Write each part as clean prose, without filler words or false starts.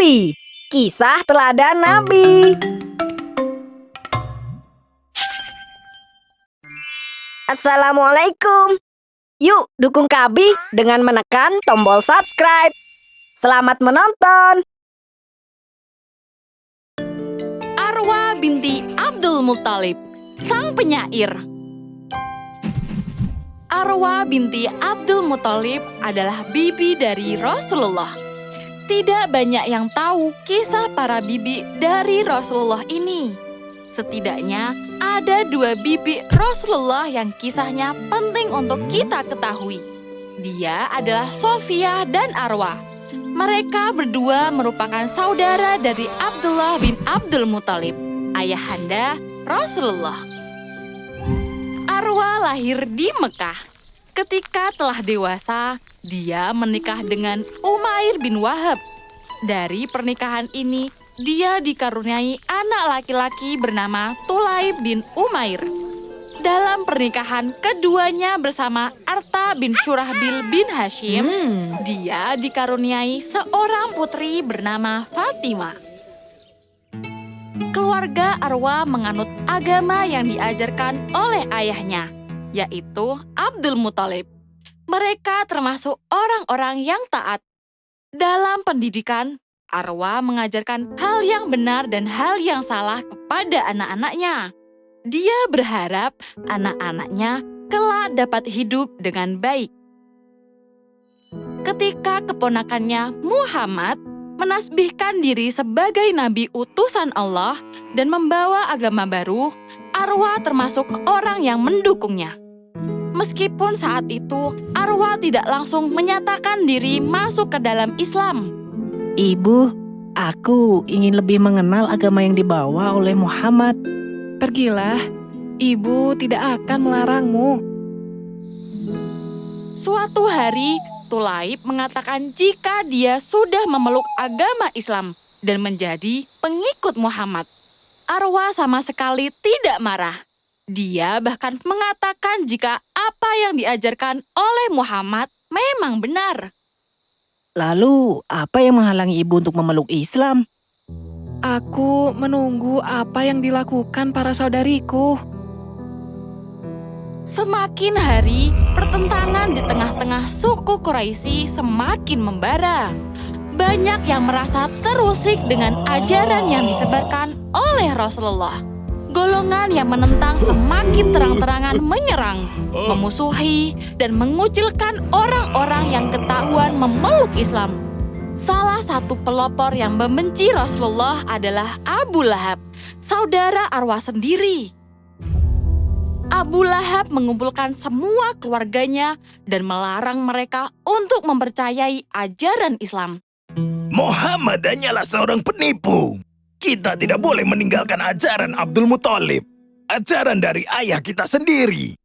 Nabi. Kisah teladan Nabi. Assalamualaikum. Yuk dukung Kabi dengan menekan tombol subscribe. Selamat menonton. Arwa binti Abdul Muthalib, sang penyair. Arwa binti Abdul Muthalib adalah bibi dari Rasulullah. Tidak banyak yang tahu kisah para bibi dari Rasulullah ini. Setidaknya ada 2 bibi Rasulullah yang kisahnya penting untuk kita ketahui. Dia adalah Sofia dan Arwa. Mereka berdua merupakan saudara dari Abdullah bin Abdul Muthalib, ayahanda Rasulullah. Arwa lahir di Mekah. Ketika telah dewasa, dia menikah dengan Umair bin Wahab. Dari pernikahan ini, dia dikaruniai anak laki-laki bernama Tulaib bin Umair. Dalam pernikahan keduanya bersama Arta bin Surahbil bin Hashim, dia dikaruniai seorang putri bernama Fatimah. Keluarga Arwa menganut agama yang diajarkan oleh ayahnya, yaitu Abdul Muthalib. Mereka termasuk orang-orang yang taat. Dalam pendidikan, Arwa mengajarkan hal yang benar dan hal yang salah kepada anak-anaknya. Dia berharap anak-anaknya kelak dapat hidup dengan baik. Ketika keponakannya Muhammad menasbihkan diri sebagai nabi utusan Allah dan membawa agama baru, Arwa termasuk orang yang mendukungnya. Meskipun saat itu Arwa tidak langsung menyatakan diri masuk ke dalam Islam. Ibu, aku ingin lebih mengenal agama yang dibawa oleh Muhammad. Pergilah, ibu tidak akan melarangmu. Suatu hari, Tulaib mengatakan jika dia sudah memeluk agama Islam dan menjadi pengikut Muhammad. Arwa sama sekali tidak marah. Dia bahkan mengatakan jika apa yang diajarkan oleh Muhammad memang benar. Lalu, apa yang menghalangi ibu untuk memeluk Islam? Aku menunggu apa yang dilakukan para saudariku. Semakin hari, pertentangan di tengah-tengah suku Quraisy semakin membara. Banyak yang merasa terusik dengan ajaran yang disebarkan oleh Rasulullah. Golongan yang menentang semakin terang-terangan menyerang, memusuhi, dan mengucilkan orang-orang yang ketahuan memeluk Islam. Salah satu pelopor yang membenci Rasulullah adalah Abu Lahab, saudara Arwa sendiri. Abu Lahab mengumpulkan semua keluarganya dan melarang mereka untuk mempercayai ajaran Islam. Muhammad hanyalah seorang penipu. Kita tidak boleh meninggalkan ajaran Abdul Muthalib, ajaran dari ayah kita sendiri.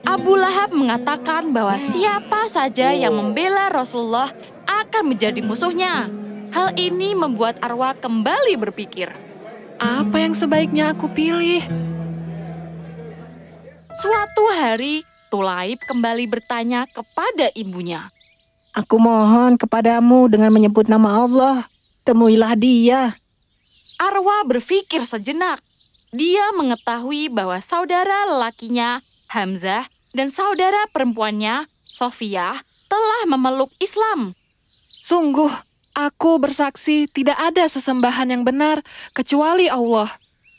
Abu Lahab mengatakan bahwa siapa saja yang membela Rasulullah akan menjadi musuhnya. Hal ini membuat Arwa kembali berpikir. Apa yang sebaiknya aku pilih? Suatu hari, Tulaib kembali bertanya kepada ibunya. Aku mohon kepadamu dengan menyebut nama Allah, temuilah dia. Arwa berpikir sejenak. Dia mengetahui bahwa saudara lelakinya, Hamzah, dan saudara perempuannya, Sofia, telah memeluk Islam. Sungguh, aku bersaksi tidak ada sesembahan yang benar kecuali Allah.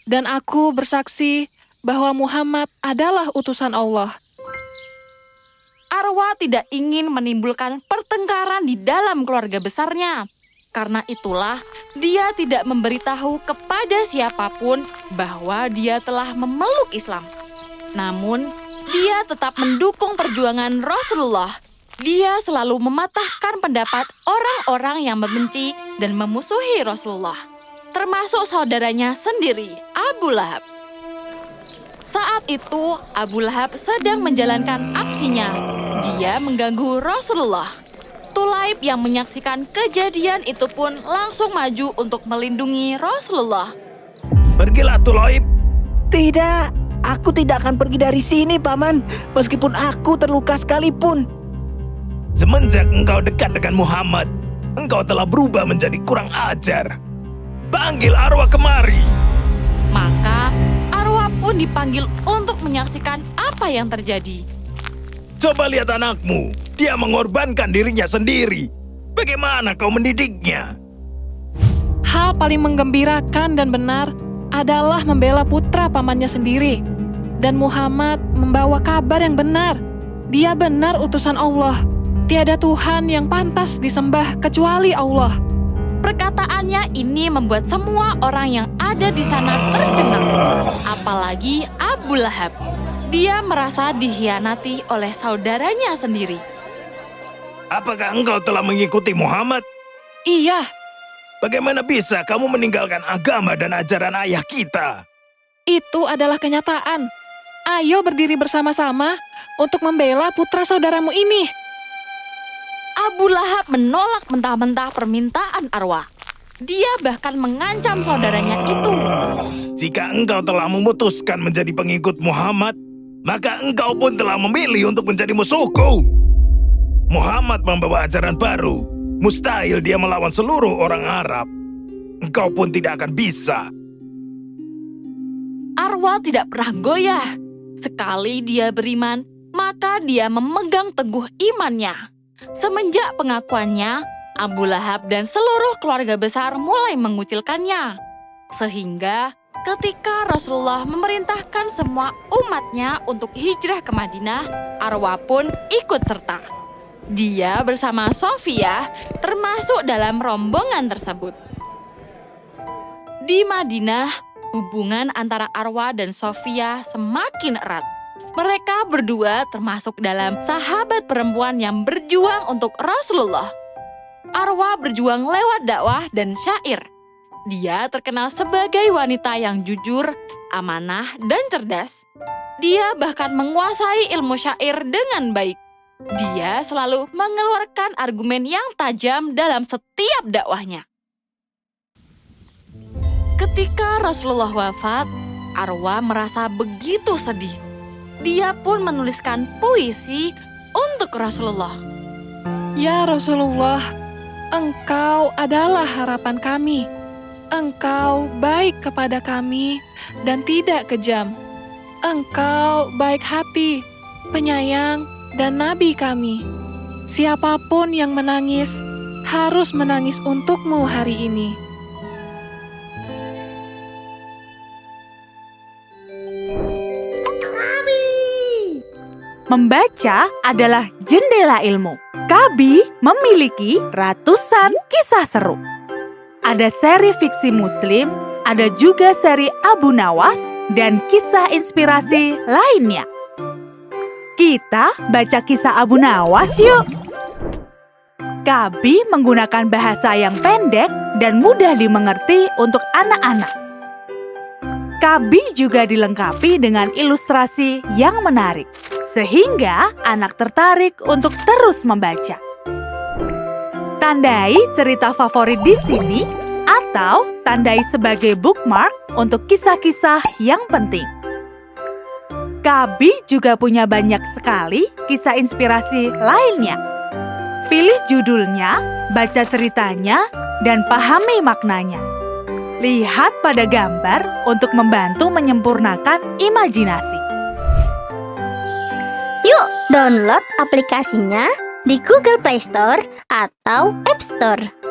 Dan aku bersaksi bahwa Muhammad adalah utusan Allah. Arwa tidak ingin menimbulkan pertengkaran di dalam keluarga besarnya. Karena itulah, dia tidak memberitahu kepada siapapun bahwa dia telah memeluk Islam. Namun, dia tetap mendukung perjuangan Rasulullah. Dia selalu mematahkan pendapat orang-orang yang membenci dan memusuhi Rasulullah, termasuk saudaranya sendiri, Abu Lahab. Saat itu, Abu Lahab sedang menjalankan aksinya. Dia mengganggu Rasulullah. Tulaib yang menyaksikan kejadian itu pun langsung maju untuk melindungi Rasulullah. Pergilah Tulaib. Tidak, aku tidak akan pergi dari sini, Paman, meskipun aku terluka sekalipun. Semenjak engkau dekat dengan Muhammad, engkau telah berubah menjadi kurang ajar. Panggil arwah kemari. Maka arwah pun dipanggil untuk menyaksikan apa yang terjadi. Coba lihat anakmu, dia mengorbankan dirinya sendiri. Bagaimana kau mendidiknya? Hal paling menggembirakan dan benar adalah membela putra pamannya sendiri. Dan Muhammad membawa kabar yang benar. Dia benar utusan Allah. Tiada Tuhan yang pantas disembah kecuali Allah. Perkataannya ini membuat semua orang yang ada di sana tercengang. Apalagi Abu Lahab. Dia merasa dikhianati oleh saudaranya sendiri. Apakah engkau telah mengikuti Muhammad? Iya, Bagaimana bisa kamu meninggalkan agama dan ajaran ayah kita? itu adalah kenyataan. Ayo berdiri bersama-sama untuk membela putra saudaramu ini. Abu Lahab menolak mentah-mentah permintaan arwah. Dia bahkan mengancam saudaranya itu. Jika engkau telah memutuskan menjadi pengikut Muhammad, maka engkau pun telah memilih untuk menjadi musuhku. Muhammad membawa ajaran baru. Mustahil dia melawan seluruh orang Arab. Engkau pun tidak akan bisa. Arwah tidak pernah goyah. Sekali dia beriman, maka dia memegang teguh imannya. Semenjak pengakuannya, Abu Lahab dan seluruh keluarga besar mulai mengucilkannya. Sehingga ketika Rasulullah memerintahkan semua umatnya untuk hijrah ke Madinah, Arwah pun ikut serta. Dia bersama Sofia termasuk dalam rombongan tersebut. Di Madinah, hubungan antara Arwah dan Sofia semakin erat. Mereka berdua termasuk dalam sahabat perempuan yang berjuang untuk Rasulullah. Arwah berjuang lewat dakwah dan syair. Dia terkenal sebagai wanita yang jujur, amanah, dan cerdas. Dia bahkan menguasai ilmu syair dengan baik. Dia selalu mengeluarkan argumen yang tajam dalam setiap dakwahnya. Ketika Rasulullah wafat, Arwah merasa begitu sedih. Dia pun menuliskan puisi untuk Rasulullah. Ya Rasulullah, Engkau adalah harapan kami. Engkau baik kepada kami dan tidak kejam. Engkau baik hati, penyayang, dan nabi kami. Siapapun yang menangis, harus menangis untukmu hari ini. Membaca adalah jendela ilmu. Kabi memiliki ratusan kisah seru. Ada seri fiksi Muslim, ada juga seri Abu Nawas, dan kisah inspirasi lainnya. Kita baca kisah Abu Nawas yuk! Kabi menggunakan bahasa yang pendek dan mudah dimengerti untuk anak-anak. Kabi juga dilengkapi dengan ilustrasi yang menarik, sehingga anak tertarik untuk terus membaca. Tandai cerita favorit di sini, atau tandai sebagai bookmark untuk kisah-kisah yang penting. Kabi juga punya banyak sekali kisah inspirasi lainnya. Pilih judulnya, baca ceritanya, dan pahami maknanya. Lihat pada gambar untuk membantu menyempurnakan imajinasi. Yuk, download aplikasinya di Google Play Store atau App Store.